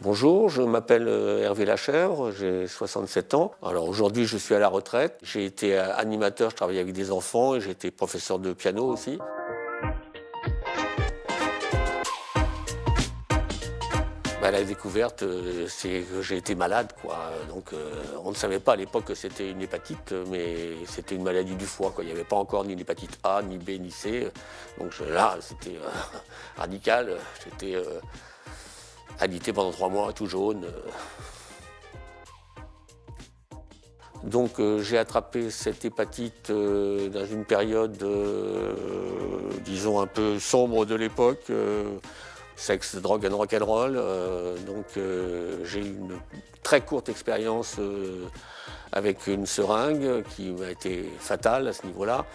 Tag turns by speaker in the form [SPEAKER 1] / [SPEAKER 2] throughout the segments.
[SPEAKER 1] Bonjour, je m'appelle Hervé Lachèvre, j'ai 67 ans. Alors aujourd'hui, je suis à la retraite. J'ai été animateur, je travaillais avec des enfants et j'ai été professeur de piano aussi. La découverte, c'est que j'ai été malade, quoi. Donc, on ne savait pas à l'époque que c'était une hépatite, mais c'était une maladie du foie, quoi. Il n'y avait pas encore ni l'hépatite A, ni B, ni C. Donc là, c'était radical. J'étais alité pendant 3 mois, tout jaune. Donc j'ai attrapé cette hépatite dans une période, disons, un peu sombre de l'époque. Sexe, drogue and rock'n'roll. Donc j'ai eu une très courte expérience avec une seringue qui m'a été fatale à ce niveau-là.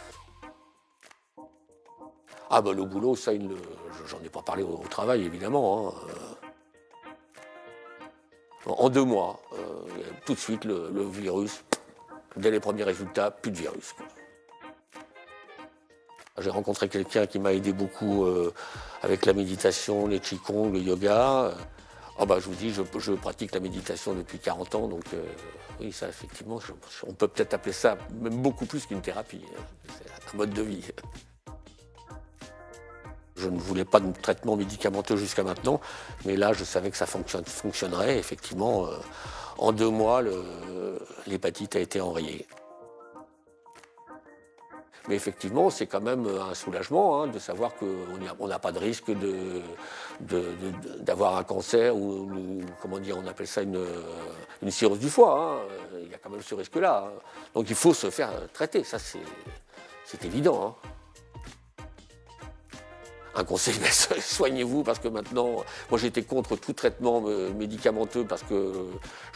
[SPEAKER 1] Ah ben le boulot, ça, j'en ai pas parlé au travail évidemment. En 2 mois, tout de suite le virus, dès les premiers résultats, plus de virus, quoi. J'ai rencontré quelqu'un qui m'a aidé beaucoup avec la méditation, les qigong, le yoga. Je vous dis, je pratique la méditation depuis 40 ans, donc oui, ça, effectivement, on peut peut-être appeler ça même beaucoup plus qu'une thérapie. C'est un mode de vie. Je ne voulais pas de traitement médicamenteux jusqu'à maintenant, mais là, je savais que ça fonctionnerait. Effectivement, en 2 mois, l'hépatite a été enrayée. Mais effectivement, c'est quand même un soulagement de savoir qu'on n'a pas de risque d'avoir un cancer ou, comment dire, on appelle ça une cirrhose du foie. Il y a quand même ce risque-là. Donc il faut se faire traiter, ça c'est évident. Un conseil, soignez-vous, parce que maintenant, moi j'étais contre tout traitement médicamenteux parce que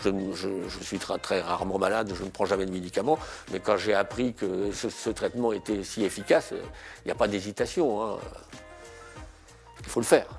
[SPEAKER 1] je suis très rarement malade, je ne prends jamais de médicaments, mais quand j'ai appris que ce traitement était si efficace, il n'y a pas d'hésitation, il faut le faire.